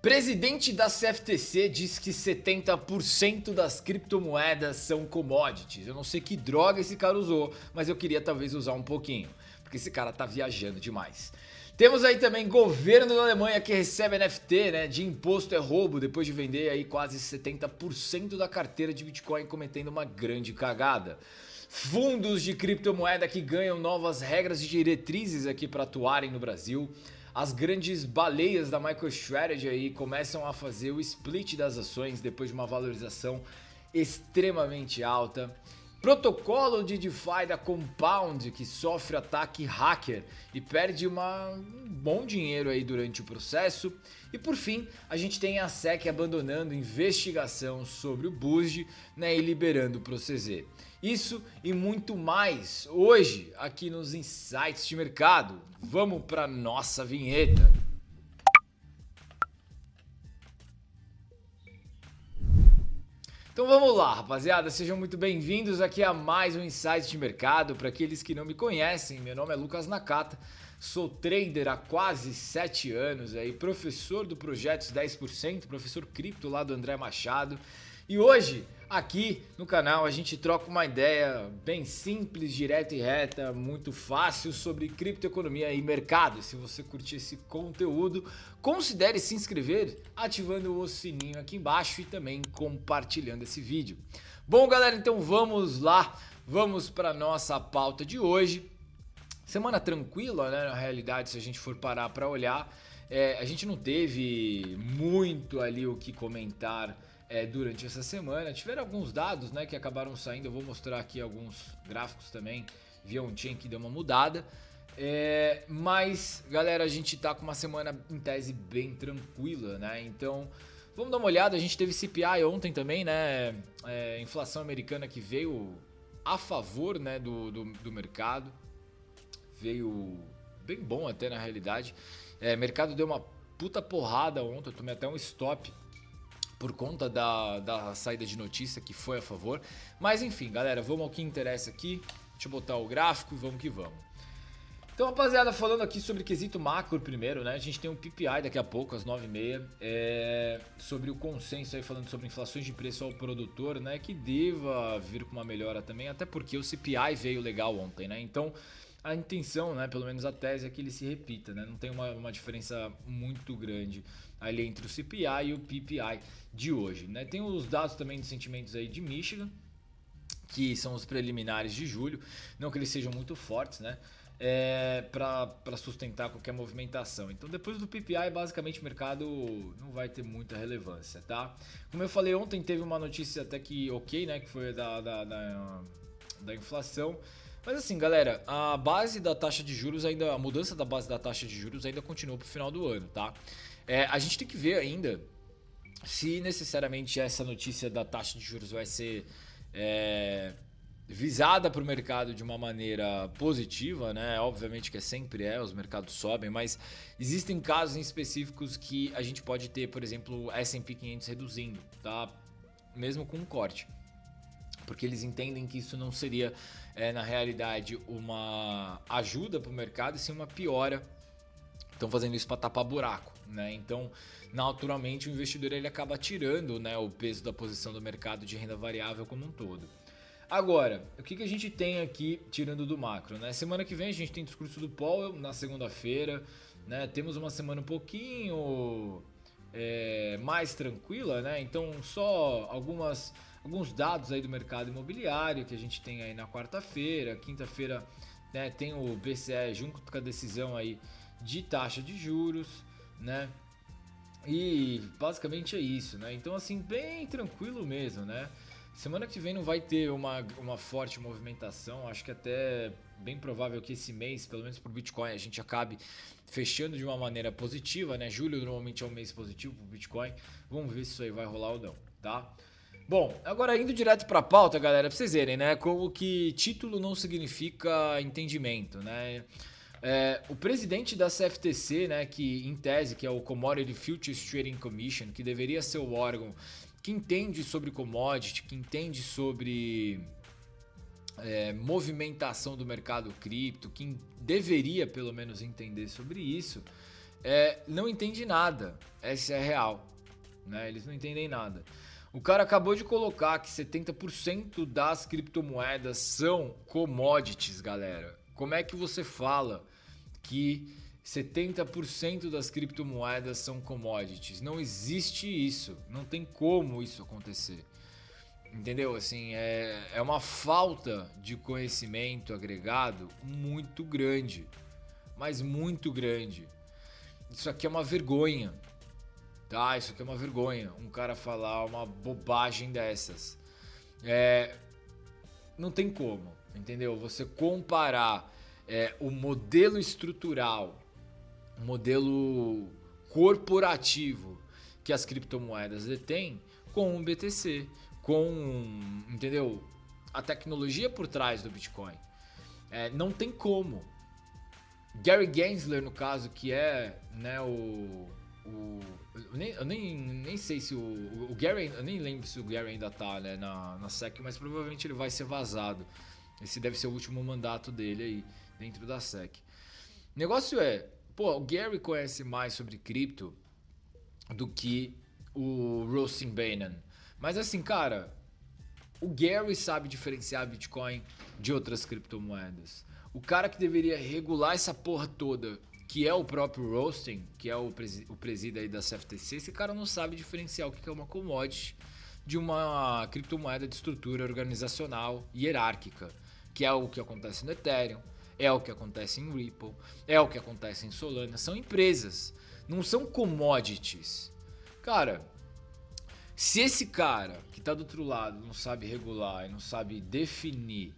Presidente da CFTC diz que 70% das criptomoedas são commodities. Eu não sei que droga esse cara usou, mas eu queria talvez usar um pouquinho, porque esse cara tá viajando demais. Temos aí também governo da Alemanha que recebe NFT, né, de imposto é roubo, depois de vender aí quase 70% da carteira de Bitcoin, cometendo uma grande cagada. Fundos de criptomoeda que ganham novas regras e diretrizes aqui para atuarem no Brasil. As grandes baleias da MicroStrategy aí começam a fazer o split das ações depois de uma valorização extremamente alta. Protocolo de DeFi da Compound que sofre ataque hacker e perde um bom dinheiro aí durante o processo. E por fim, a gente tem a SEC abandonando investigação sobre o Boost, né, e liberando o ProCZ. Isso e muito mais hoje aqui nos Insights de Mercado. Vamos para nossa vinheta. Então vamos lá, rapaziada, sejam muito bem-vindos aqui a mais um Insights de Mercado. Para aqueles que não me conhecem, meu nome é Lucas Nakata, sou trader há quase 7 anos, aí, professor do Projetos 10%, professor cripto lá do André Machado. E hoje, aqui no canal, a gente troca uma ideia bem simples, direta e reta, muito fácil sobre criptoeconomia e mercado. E se você curtir esse conteúdo, considere se inscrever ativando o sininho aqui embaixo e também compartilhando esse vídeo. Bom, galera, então vamos lá, vamos para nossa pauta de hoje. Semana tranquila, né, na realidade, se a gente for parar para olhar. A gente não teve muito ali o que comentar durante essa semana. Tiveram alguns dados, né, que acabaram saindo. Eu vou mostrar aqui alguns gráficos também. Via on-chain que deu uma mudada. Mas, galera, a gente tá com uma semana em tese bem tranquila, né? Então, vamos dar uma olhada. A gente teve CPI ontem também, né? Inflação americana que veio a favor, né, do mercado. Veio bem bom até na realidade. O mercado deu uma puta porrada ontem. Eu tomei até um stop por conta da saída de notícia que foi a favor. Mas enfim, galera, vamos ao que interessa aqui. Deixa eu botar o gráfico e vamos que vamos. Então, rapaziada, falando aqui sobre quesito macro primeiro, né? A gente tem um PPI daqui a pouco, às 9h30, sobre o consenso aí, falando sobre inflações de preço ao produtor, né? Que deva vir com uma melhora também, até porque o CPI veio legal ontem, né? Então, a intenção, né, pelo menos a tese, é que ele se repita, né? Não tem uma diferença muito grande ali entre o CPI e o PPI de hoje, né? Tem os dados também de sentimentos aí de Michigan, que são os preliminares de julho, não que eles sejam muito fortes, né? Para sustentar qualquer movimentação. Então, depois do PPI, basicamente o mercado não vai ter muita relevância, tá? Como eu falei ontem, teve uma notícia até que ok, né? Que foi da inflação. Mas assim, galera, a base da taxa de juros ainda, a mudança da base da taxa de juros ainda continua pro final do ano, tá? A gente tem que ver ainda se necessariamente essa notícia da taxa de juros vai ser visada para o mercado de uma maneira positiva, né? Obviamente que sempre os mercados sobem, mas existem casos em específicos que a gente pode ter, por exemplo, o S&P 500 reduzindo, tá? Mesmo com um corte. Porque eles entendem que isso não seria, na realidade, uma ajuda para o mercado, e sim uma piora. Estão fazendo isso para tapar buraco, né? Então, naturalmente, o investidor ele acaba tirando, né, o peso da posição do mercado de renda variável como um todo. Agora, o que a gente tem aqui tirando do macro, né? Semana que vem a gente tem discurso do Powell na segunda-feira, né? Temos uma semana um pouquinho mais tranquila, né? Então, só alguns dados aí do mercado imobiliário que a gente tem aí na quarta-feira. Quinta-feira, né, tem o BCE junto com a decisão aí de taxa de juros, né? E basicamente é isso, né? Então, assim, bem tranquilo mesmo, né? Semana que vem não vai ter uma forte movimentação. Acho que até bem provável que esse mês, pelo menos para o Bitcoin, a gente acabe fechando de uma maneira positiva, né? Julho normalmente é um mês positivo para o Bitcoin. Vamos ver se isso aí vai rolar ou não, tá? Bom, agora indo direto para a pauta, galera, para vocês verem, né? Como que título não significa entendimento, né? O presidente da CFTC, né, que em tese que é o Commodity Futures Trading Commission, que deveria ser o órgão que entende sobre commodity, que entende sobre movimentação do mercado cripto, que deveria pelo menos entender sobre isso, não entende nada. Essa é a real, né? Eles não entendem nada. O cara acabou de colocar que 70% das criptomoedas são commodities, galera. Como é que você fala que 70% das criptomoedas são commodities? Não existe isso. Não tem como isso acontecer. Entendeu? Assim, é uma falta de conhecimento agregado muito grande. Mas muito grande. Isso aqui é uma vergonha. Tá, isso aqui é uma vergonha. Um cara falar uma bobagem dessas. Não tem como, entendeu? Você comparar o modelo estrutural, o modelo corporativo que as criptomoedas detêm com o BTC, entendeu? A tecnologia por trás do Bitcoin. Não tem como. Gary Gensler, no caso, que é, né, eu nem sei se o Gary, eu nem lembro se o Gary ainda tá, né, na SEC, mas provavelmente ele vai ser vazado. Esse deve ser o último mandato dele aí dentro da SEC. O negócio o Gary conhece mais sobre cripto do que o Roasting Bannon. Mas assim, cara, o Gary sabe diferenciar Bitcoin de outras criptomoedas. O cara que deveria regular essa porra toda, que é o próprio Roasting, que é o presida aí da CFTC, esse cara não sabe diferenciar o que é uma commodity de uma criptomoeda de estrutura organizacional hierárquica, que é o que acontece no Ethereum, é o que acontece em Ripple, é o que acontece em Solana. São empresas, não são commodities. Cara, se esse cara que tá do outro lado não sabe regular e não sabe definir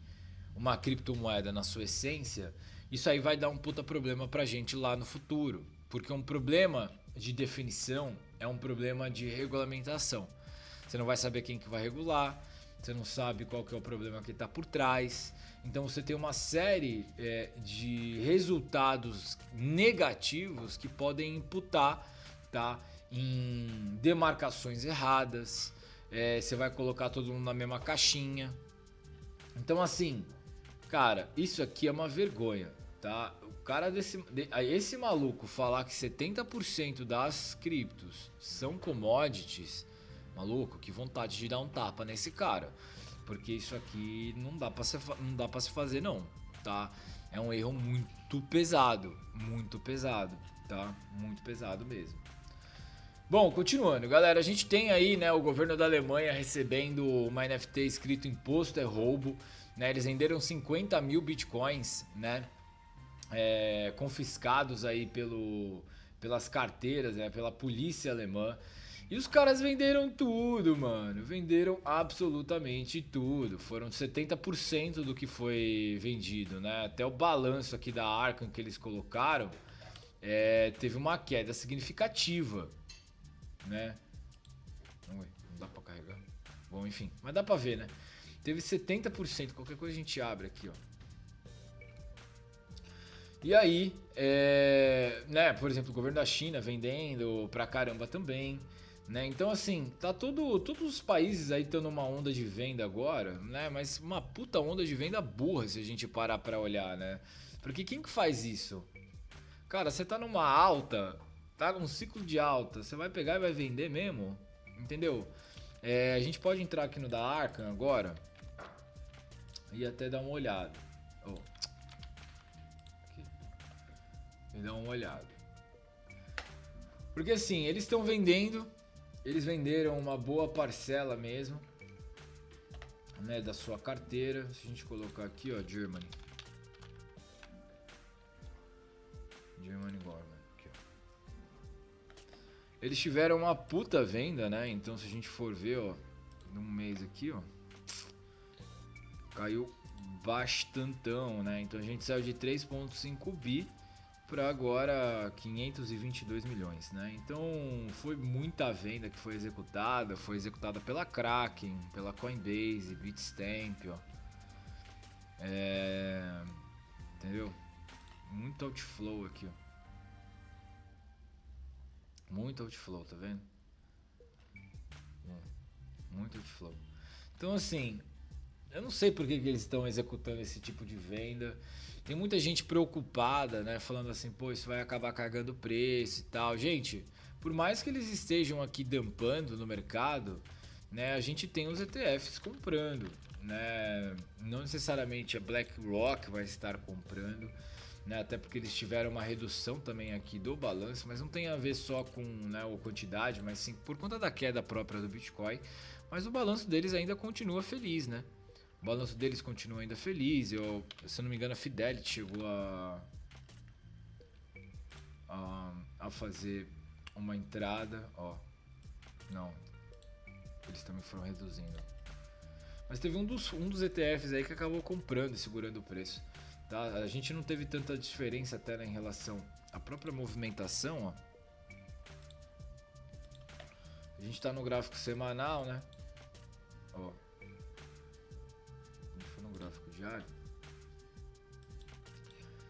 uma criptomoeda na sua essência, isso aí vai dar um puta problema pra gente lá no futuro. Porque um problema de definição é um problema de regulamentação. Você não vai saber quem que vai regular, você não sabe qual que é o problema que está por trás. Então você tem uma série de resultados negativos que podem imputar, tá, em demarcações erradas. Você vai colocar todo mundo na mesma caixinha. Então assim, cara, isso aqui é uma vergonha, tá? O cara esse maluco falar que 70% das criptos são commodities, maluco, que vontade de dar um tapa nesse cara. Porque isso aqui não dá pra se fazer não, tá? É um erro muito pesado, tá? Muito pesado mesmo. Bom, continuando, galera, a gente tem aí, né, o governo da Alemanha recebendo uma NFT escrito imposto é roubo, né? Eles venderam 50 mil bitcoins, né, confiscados aí pelas carteiras, né, pela polícia alemã. E os caras venderam tudo, mano. Venderam absolutamente tudo. Foram 70% do que foi vendido, né? Até o balanço aqui da Arkham que eles colocaram teve uma queda significativa, né? Não dá pra carregar. Bom, enfim. Mas dá pra ver, né? Teve 70%. Qualquer coisa a gente abre aqui, ó. E aí, né? Por exemplo, o governo da China vendendo pra caramba também. Né? Então assim, tá todos os países aí estão numa onda de venda agora, né? Mas uma puta onda de venda burra se a gente parar pra olhar, né? Porque quem que faz isso? Cara, você tá numa alta, tá num ciclo de alta, você vai pegar e vai vender mesmo? Entendeu? A gente pode entrar aqui no da Arkham agora e até dar uma olhada. Aqui. E dar uma olhada. Porque assim, eles estão vendendo. Eles venderam uma boa parcela mesmo, né, da sua carteira. Se a gente colocar aqui, ó, Germany Government, aqui, ó. Eles tiveram uma puta venda, né? Então se a gente for ver, ó, num mês aqui, ó, caiu bastantão, né? Então a gente saiu de 3.5 bi para agora 522 milhões, né? Então foi muita venda que foi executada pela Kraken, pela Coinbase, Bitstamp, ó. Entendeu? Muito outflow aqui, ó. Muito outflow, tá vendo? Muito outflow. Então assim, Eu não sei por que eles estão executando esse tipo de venda. Tem muita gente preocupada, né? Falando assim, pô, isso vai acabar carregando o preço e tal. Gente, por mais que eles estejam aqui dampando no mercado, né? A gente tem os ETFs comprando, né? Não necessariamente a BlackRock vai estar comprando, né? Até porque eles tiveram uma redução também aqui do balanço, mas não tem a ver só com, né, a quantidade, mas sim por conta da queda própria do Bitcoin. Mas o balanço deles ainda continua feliz, né? O balanço deles continua ainda feliz. Se eu não me engano, a Fidelity chegou a fazer uma entrada. Ó, não, eles também foram reduzindo. Mas teve um dos ETFs aí que acabou comprando e segurando o preço. Tá? A gente não teve tanta diferença até, né, em relação à própria movimentação. Ó. A gente está no gráfico semanal, né? Ó. No gráfico diário,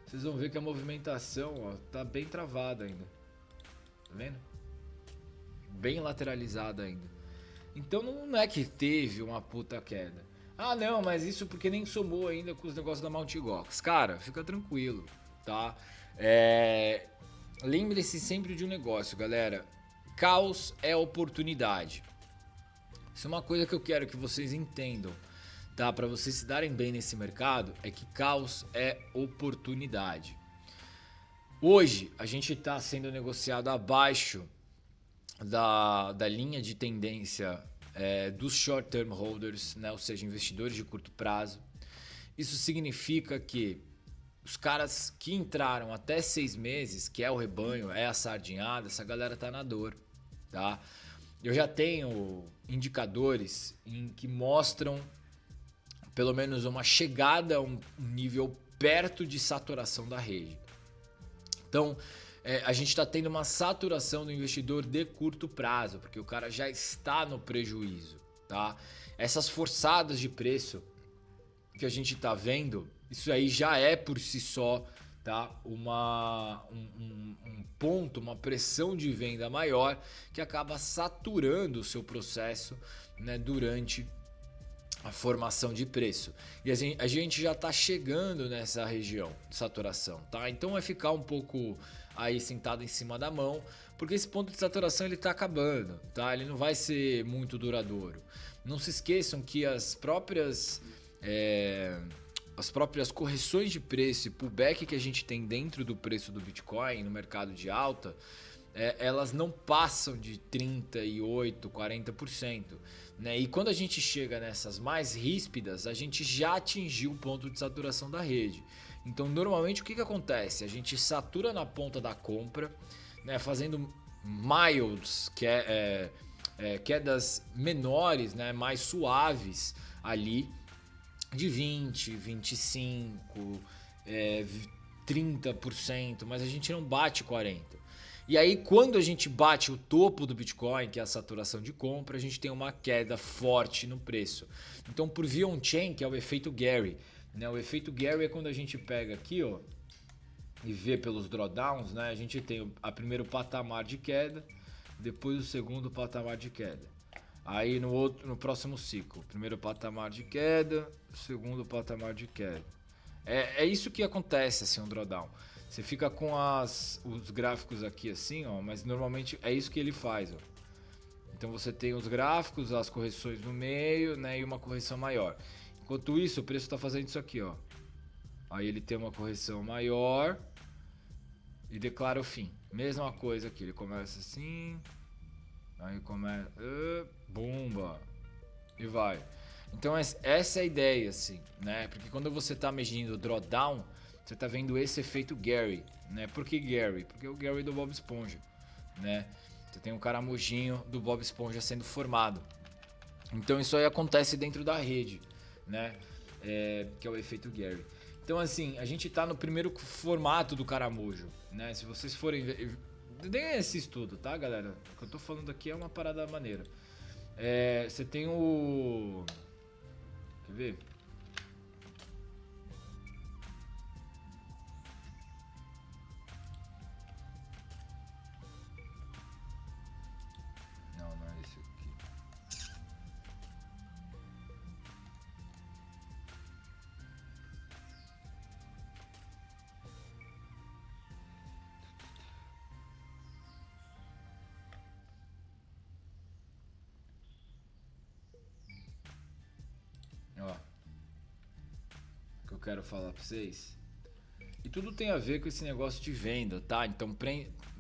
vocês vão ver que a movimentação, ó, tá bem travada ainda. Tá vendo? Bem lateralizada ainda. Então não é que teve uma puta queda. Ah, não, mas isso porque nem somou ainda com os negócios da Mt. Gox. Cara, fica tranquilo, tá? Lembre-se sempre de um negócio, galera. Caos é oportunidade. Isso é uma coisa que eu quero que vocês entendam, tá? Para vocês se darem bem nesse mercado, é que caos é oportunidade. Hoje a gente está sendo negociado abaixo da linha de tendência dos short term holders, né? Ou seja, investidores de curto prazo. Isso significa que os caras que entraram até 6 meses, que é o rebanho, é a sardinhada, essa galera tá na dor, tá? Eu já tenho indicadores que mostram pelo menos uma chegada a um nível perto de saturação da rede. Então, a gente está tendo uma saturação do investidor de curto prazo, porque o cara já está no prejuízo, tá? Essas forçadas de preço que a gente está vendo, isso aí já é por si só, tá? Um ponto, uma pressão de venda maior que acaba saturando o seu processo, né, durante a formação de preço. E a gente já está chegando nessa região de saturação, tá? Então vai ficar um pouco aí sentado em cima da mão, porque esse ponto de saturação ele está acabando, tá? Ele não vai ser muito duradouro. Não se esqueçam que as próprias correções de preço e pullback que a gente tem dentro do preço do Bitcoin no mercado de alta, elas não passam de 38%, 40%. Né? E quando a gente chega nessas mais ríspidas, a gente já atingiu o ponto de saturação da rede. Então, normalmente, o que acontece? A gente satura na ponta da compra, né? Fazendo milds, que quedas menores, né? Mais suaves ali, de 20%, 25%, 30%, mas a gente não bate 40%. E aí, quando a gente bate o topo do Bitcoin, que é a saturação de compra, a gente tem uma queda forte no preço. Então, por via on-chain, que é o efeito Gary, né? O efeito Gary é quando a gente pega aqui, ó, e vê pelos drawdowns, né? A gente tem o primeiro patamar de queda, depois o segundo patamar de queda. Aí no próximo ciclo, primeiro patamar de queda, segundo patamar de queda. É isso que acontece, assim, um drawdown. Você fica com os gráficos aqui assim, ó, mas normalmente é isso que ele faz, ó. Então você tem os gráficos, as correções no meio, né, e uma correção maior. Enquanto isso, o preço está fazendo isso aqui, ó. Aí ele tem uma correção maior e declara o fim. Mesma coisa aqui, ele começa assim, aí começa, bomba, e vai. Então essa é a ideia, assim, né? Porque quando você está medindo o drawdown, você está vendo esse efeito Gary, né? Por que Gary? Porque é o Gary do Bob Esponja, né? Você tem um caramujinho do Bob Esponja sendo formado. Então isso aí acontece dentro da rede, né? Que é o efeito Gary. Então assim, a gente está no primeiro formato do caramujo, né? Se vocês forem ver, deem esse estudo, tá, galera? O que eu tô falando aqui é uma parada maneira. Você tem o... Quer ver? Não é esse aqui. quero falar pra vocês. E tudo tem a ver com esse negócio de venda, tá? Então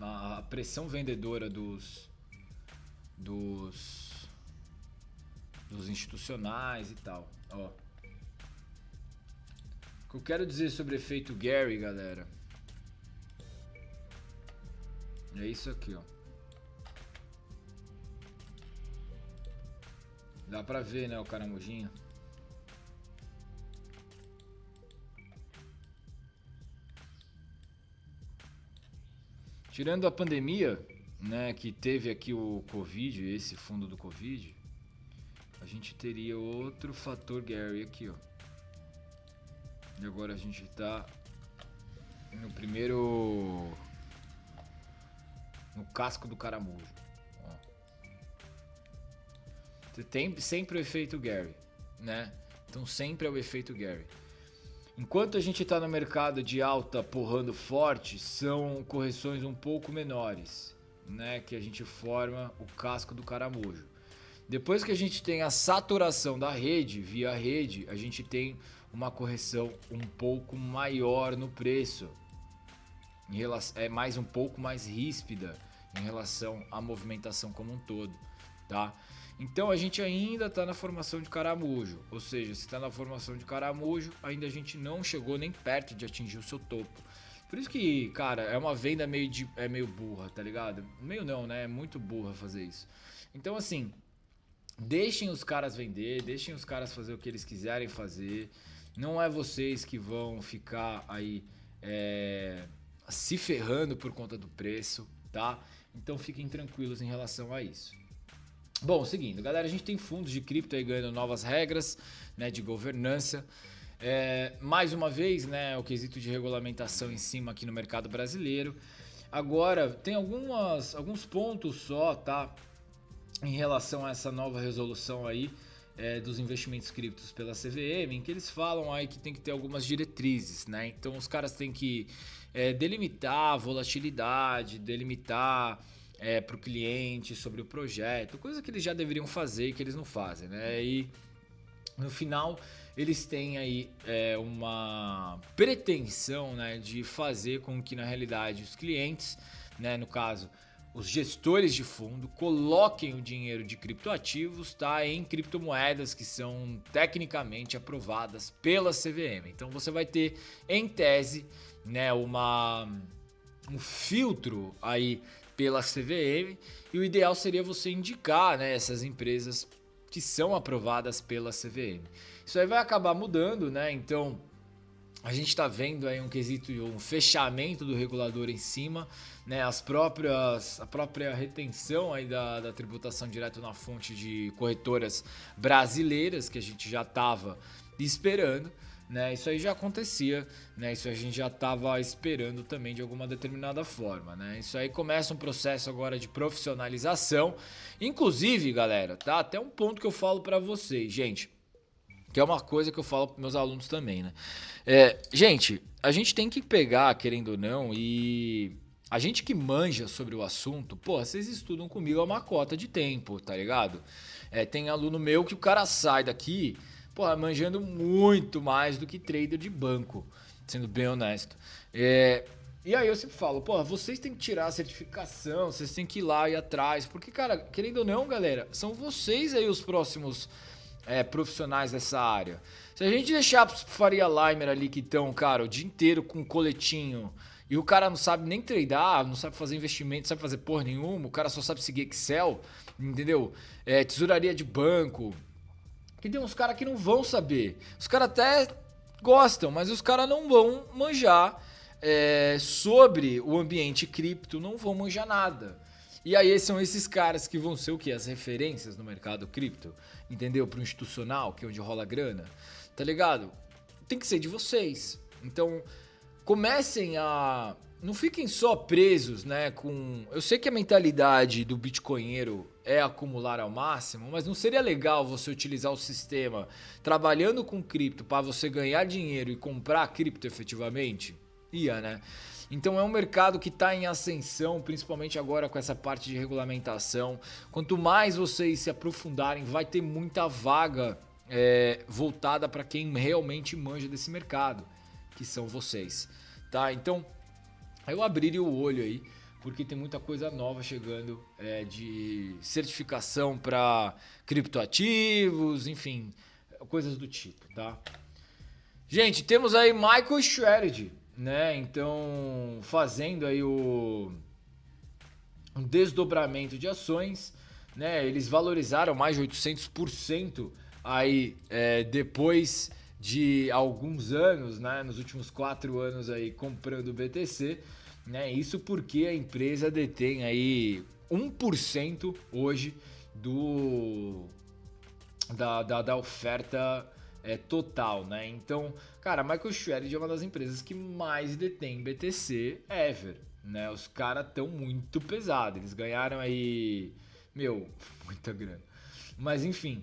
a pressão vendedora dos institucionais e tal. Ó. O que eu quero dizer sobre efeito Gary, galera, é isso aqui, ó. Dá pra ver, né, o caramujinho. Tirando a pandemia, né, que teve aqui o Covid, esse fundo do Covid, a gente teria outro fator Gary aqui, ó. E agora a gente tá no casco do caramujo. Ó. Você tem sempre o efeito Gary, né? Então sempre é o efeito Gary. Enquanto a gente está no mercado de alta porrando forte, são correções um pouco menores, né? Que a gente forma o casco do caramujo. Depois que a gente tem a saturação da rede, via rede, a gente tem uma correção um pouco maior no preço. É mais um pouco mais ríspida em relação à movimentação como um todo, tá? Então a gente ainda está na formação de caramujo, ou seja, se está na formação de caramujo, ainda a gente não chegou nem perto de atingir o seu topo. Por isso que, cara, é uma venda meio burra, tá ligado? Meio não, né? É muito burra fazer isso. Então assim, deixem os caras vender, deixem os caras fazer o que eles quiserem fazer. Não é vocês que vão ficar aí se ferrando por conta do preço, tá? Então fiquem tranquilos em relação a isso. Bom, seguindo, galera, a gente tem fundos de cripto aí ganhando novas regras, né, de governança. Mais uma vez, né, o quesito de regulamentação em cima aqui no mercado brasileiro. Agora, tem alguns pontos só, tá, em relação a essa nova resolução aí dos investimentos criptos pela CVM, em que eles falam aí que tem que ter algumas diretrizes, né? Então os caras têm que delimitar a volatilidade, delimitar para o cliente sobre o projeto, coisa que eles já deveriam fazer e que eles não fazem, né? E no final eles têm aí uma pretensão, né, de fazer com que na realidade os clientes, né, no caso os gestores de fundo, coloquem o dinheiro de criptoativos, tá, em criptomoedas que são tecnicamente aprovadas pela CVM. Então você vai ter, em tese, né, um filtro aí pela CVM, e o ideal seria você indicar, né, essas empresas que são aprovadas pela CVM. Isso aí vai acabar mudando, né? Então a gente está vendo aí um fechamento do regulador em cima, né? A própria retenção aí da tributação direto na fonte de corretoras brasileiras que a gente já estava esperando. Né, isso aí já acontecia, né, isso a gente já estava esperando também de alguma determinada forma, né? Isso aí começa um processo agora de profissionalização, inclusive, galera, tá? Até um ponto que eu falo para vocês, gente, que é uma coisa que eu falo para meus alunos também, né? Gente, a gente tem que pegar, querendo ou não, e a gente que manja sobre o assunto, pô, vocês estudam comigo há uma cota de tempo, tá ligado? Tem aluno meu que o cara sai daqui, porra, manjando muito mais do que trader de banco, sendo bem honesto. E aí eu sempre falo, porra, vocês têm que tirar a certificação, vocês têm que ir lá e atrás, porque, cara, querendo ou não, galera, são vocês aí os próximos profissionais dessa área. Se a gente deixar pro Faria Limer ali que estão, cara, o dia inteiro com um coletinho, e o cara não sabe nem tradar, não sabe fazer investimento, não sabe fazer porra nenhuma, o cara só sabe seguir Excel, entendeu? Tesouraria de banco, que tem uns caras que não vão saber. Os caras até gostam, mas os caras não vão manjar sobre o ambiente cripto, não vão manjar nada. E aí são esses caras que vão ser o quê? As referências no mercado cripto, entendeu? Pro institucional, que é onde rola grana, tá ligado? Tem que ser de vocês. Então, comecem a... Não fiquem só presos, né, com... Eu sei que a mentalidade do bitcoinheiro é acumular ao máximo, mas não seria legal você utilizar o sistema trabalhando com cripto para você ganhar dinheiro e comprar cripto efetivamente? Ia, né? Então é um mercado que está em ascensão, principalmente agora com essa parte de regulamentação. Quanto mais vocês se aprofundarem, vai ter muita vaga voltada para quem realmente manja desse mercado, que são vocês, tá? Então, eu abriria o olho aí, porque tem muita coisa nova chegando de certificação para criptoativos, enfim, coisas do tipo, tá? Gente, temos aí MicroStrategy, né? Então, fazendo aí um desdobramento de ações, né? Eles valorizaram mais de 800% aí depois de alguns anos, né? Nos últimos 4 anos aí comprando o BTC, né? Isso porque a empresa detém aí 1% hoje da oferta total, né? Então, cara, a MicroStrategy é uma das empresas que mais detém BTC ever, né? Os caras tão muito pesados, eles ganharam aí, muita grana. Mas enfim,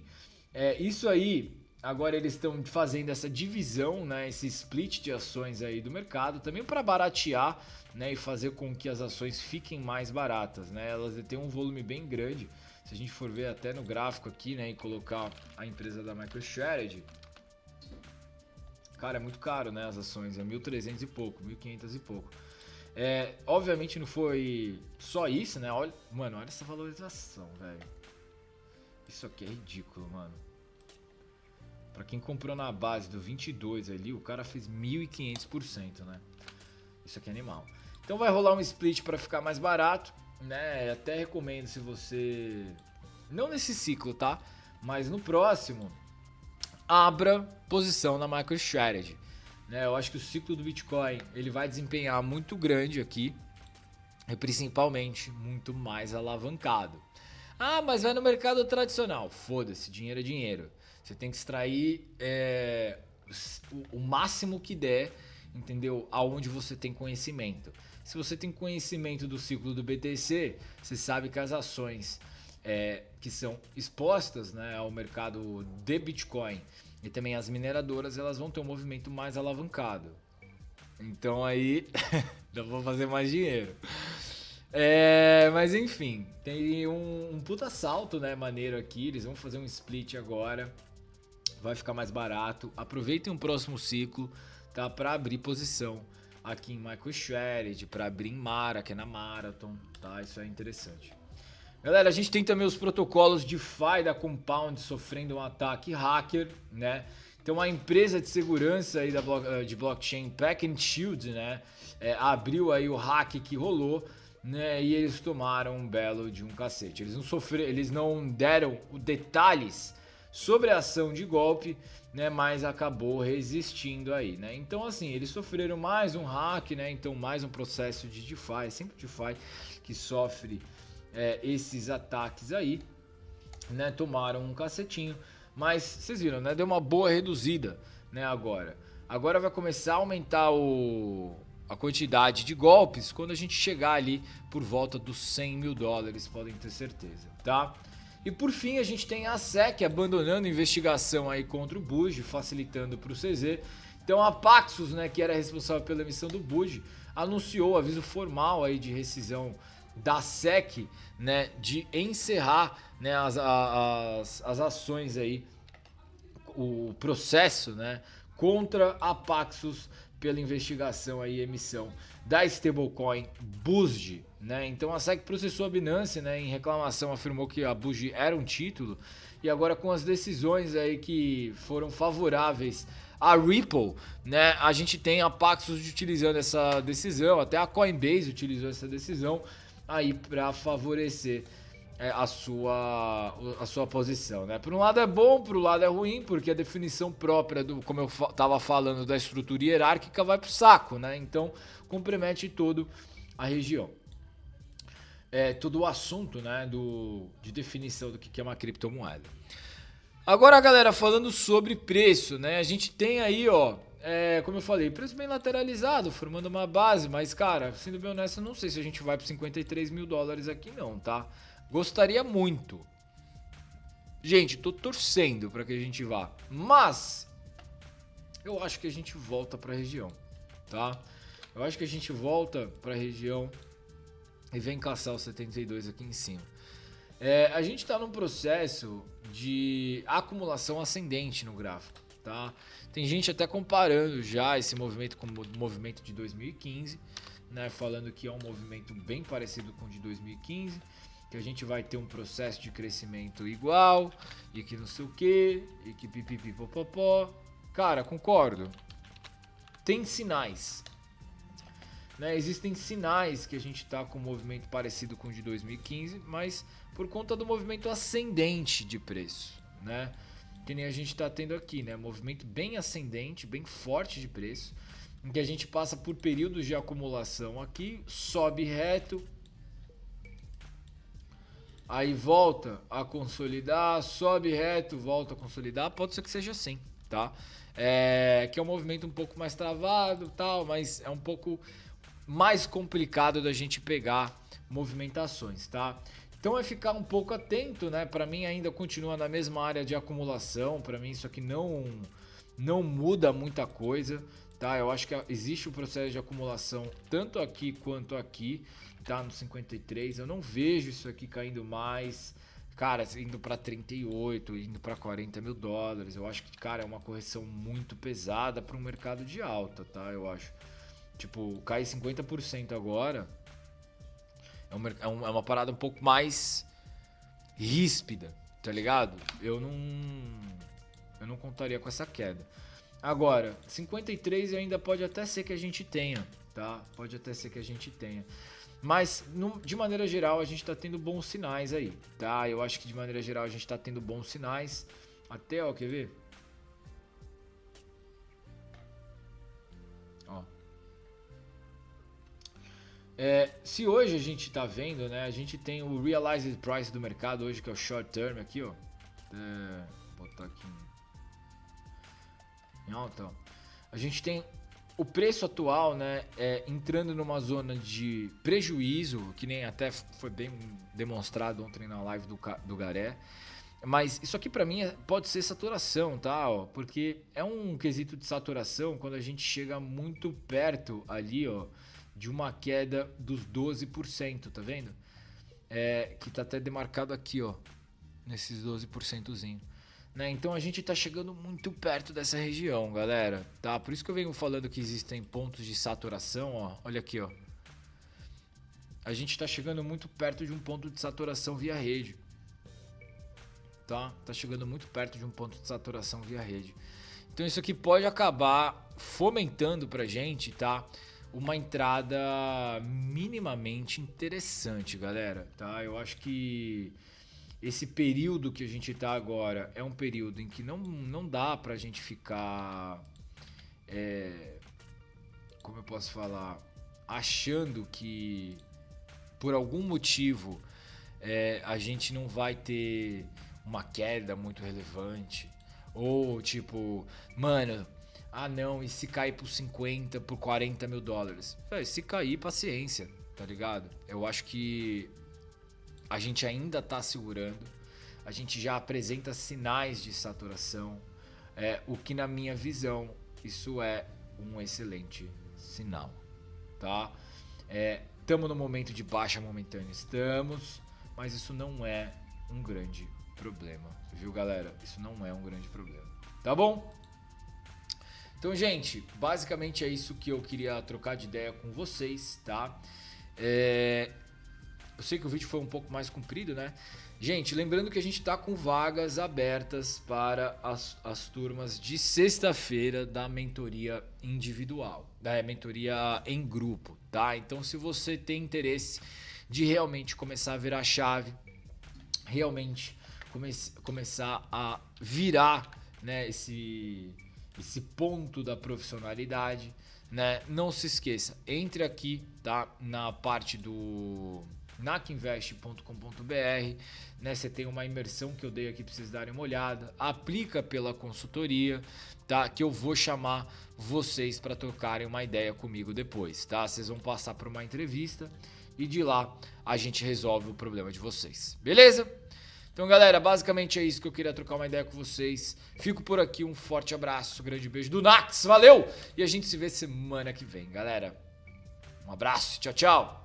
isso aí, agora eles estão fazendo essa divisão, né? Esse split de ações aí do mercado, também para baratear, né? E fazer com que as ações fiquem mais baratas, né? Elas têm um volume bem grande. Se a gente for ver até no gráfico aqui, né? E colocar a empresa da MicroStrategy, cara, é muito caro, né? As ações, 1.300 e pouco, 1.500 e pouco. Obviamente não foi só isso, né? Olha essa valorização, velho. Isso aqui é ridículo, mano. Pra quem comprou na base do 22 ali, o cara fez 1.500%, né? Isso aqui é animal. Então vai rolar um split para ficar mais barato, né? Até recomendo, se você... Não nesse ciclo, tá? Mas no próximo, abra posição na MicroStrategy, né? Eu acho que o ciclo do Bitcoin ele vai desempenhar muito grande aqui, e principalmente muito mais alavancado. Ah, mas vai no mercado tradicional. Foda-se, dinheiro é dinheiro. Você tem que extrair o máximo que der, entendeu? Aonde você tem conhecimento. Se você tem conhecimento do ciclo do BTC, você sabe que as ações que são expostas, né, ao mercado de Bitcoin e também as mineradoras, elas vão ter um movimento mais alavancado. Então aí dá pra fazer mais dinheiro. Mas enfim, tem um puta salto, né, maneiro aqui. Eles vão fazer um split agora. Vai ficar mais barato. Aproveitem o próximo ciclo, tá, para abrir posição aqui em MicroStrategy, para abrir em Mara, que é na Marathon, tá? Isso é interessante. Galera, a gente tem também os protocolos DeFi da Compound sofrendo um ataque hacker, né? Então a empresa de segurança aí de blockchain Pack and Shield, né, abriu aí o hack que rolou, né? E eles tomaram um belo de um cacete. Eles não deram detalhes sobre a ação de golpe, né? Mas acabou resistindo aí, né? Então assim, eles sofreram mais um hack, né? Então mais um processo de DeFi, sempre DeFi que sofre esses ataques aí, né? Tomaram um cacetinho, mas vocês viram, né? Deu uma boa reduzida, né? Agora vai começar a aumentar a quantidade de golpes quando a gente chegar ali por volta dos 100 mil dólares, podem ter certeza, tá? E por fim a gente tem a SEC abandonando a investigação aí contra o Buge, facilitando para o CZ. Então a Paxos, né, que era responsável pela emissão do Buge, anunciou aviso formal aí de rescisão da SEC, né, de encerrar, né, as ações aí, o processo, né, contra a Paxos pela investigação aí, emissão da stablecoin BUSD, né? Então a SEC processou a Binance, né, em reclamação, afirmou que a BUSD era um título, e agora com as decisões aí que foram favoráveis a Ripple, né, a gente tem a Paxos utilizando essa decisão, até a Coinbase utilizou essa decisão aí para favorecer a sua posição, né? Por um lado é bom, por um lado é ruim, porque a definição própria como eu estava falando, da estrutura hierárquica vai pro saco, né? Então compromete todo a região. Todo o assunto, né, de definição do que é uma criptomoeda. Agora, galera, falando sobre preço, né? A gente tem aí, ó, como eu falei, preço bem lateralizado, formando uma base, mas, cara, sendo bem honesto, eu não sei se a gente vai para 53 mil dólares aqui não, tá? Gostaria muito. Gente, tô torcendo para que a gente vá, mas eu acho que a gente volta para a região, tá? Eu acho que a gente volta para a região e vem caçar o 72 aqui em cima. A gente está num processo de acumulação ascendente no gráfico, tá? Tem gente até comparando já esse movimento com o movimento de 2015, né? Falando que é um movimento bem parecido com o de 2015, que a gente vai ter um processo de crescimento igual, e que não sei o que, e que pipipipopopó. Cara, concordo. Tem sinais, né? Existem sinais que a gente está com um movimento parecido com o de 2015, mas por conta do movimento ascendente de preço, né? Que nem a gente está tendo aqui, né? Movimento bem ascendente, bem forte de preço, em que a gente passa por períodos de acumulação aqui, sobe reto, aí volta a consolidar, sobe reto, volta a consolidar. Pode ser que seja assim, tá? Que é um movimento um pouco mais travado, tal, mas é um pouco mais complicado da gente pegar movimentações, tá? Então é ficar um pouco atento, né? Para mim ainda continua na mesma área de acumulação. Para mim isso aqui não muda muita coisa, tá? Eu acho que existe o processo de acumulação tanto aqui quanto aqui, tá? No 53, eu não vejo isso aqui caindo mais. Cara, indo para 38, indo para 40 mil dólares. Eu acho que, cara, é uma correção muito pesada para um mercado de alta, tá? Eu acho. Tipo, cair 50% agora é uma parada um pouco mais ríspida, tá ligado? Eu não contaria com essa queda. Agora, 53 ainda pode até ser que a gente tenha, tá? Pode até ser que a gente tenha. Mas, de maneira geral, a gente tá tendo bons sinais aí, tá? Eu acho que de maneira geral a gente tá tendo bons sinais. Até, ó, quer ver? Ó. Se hoje a gente tá vendo, né? A gente tem o Realized Price do mercado hoje, que é o Short Term aqui, ó. Vou botar aqui em alta, ó. A gente tem o preço atual, né, entrando numa zona de prejuízo, que nem até foi bem demonstrado ontem na live do Garé. Mas isso aqui para mim pode ser saturação, tá? Ó, porque é um quesito de saturação quando a gente chega muito perto ali, ó, de uma queda dos 12%, tá vendo? Que tá até demarcado aqui, ó, nesses 12%zinho. Né? Então a gente tá chegando muito perto dessa região, galera, tá? Por isso que eu venho falando que existem pontos de saturação, ó. Olha aqui, ó. A gente tá chegando muito perto de um ponto de saturação via rede, tá? Tá chegando muito perto de um ponto de saturação via rede. Então isso aqui pode acabar fomentando pra gente, tá? Uma entrada minimamente interessante, galera, tá? Eu acho que esse período que a gente tá agora é um período em que não dá pra gente ficar, como eu posso falar, achando que por algum motivo a gente não vai ter uma queda muito relevante. Ou tipo, mano, não, e se cair por 50, por 40 mil dólares? Se cair, paciência, tá ligado? Eu acho que a gente ainda tá segurando, a gente já apresenta sinais de saturação, o que na minha visão, isso é um excelente sinal, tá? Estamos no momento de baixa momentânea, estamos, mas isso não é um grande problema, viu, galera? Isso não é um grande problema, tá bom? Então, gente, basicamente é isso que eu queria trocar de ideia com vocês, tá? Eu sei que o vídeo foi um pouco mais comprido, né? Gente, lembrando que a gente tá com vagas abertas para as turmas de sexta-feira da mentoria individual, da mentoria em grupo, tá? Então, se você tem interesse de realmente começar a virar a chave, realmente começar a virar, né, esse ponto da profissionalidade, né? Não se esqueça, entre aqui, tá? Na parte do nakinvest.com.br, né? Você tem uma imersão que eu dei aqui para vocês darem uma olhada. Aplica pela consultoria, tá? Que eu vou chamar vocês para trocarem uma ideia comigo depois, tá? Vocês vão passar por uma entrevista e de lá a gente resolve o problema de vocês, beleza? Então, galera, basicamente é isso que eu queria trocar uma ideia com vocês. Fico por aqui, um forte abraço, grande beijo do Nax, valeu! E a gente se vê semana que vem, galera. Um abraço, tchau, tchau!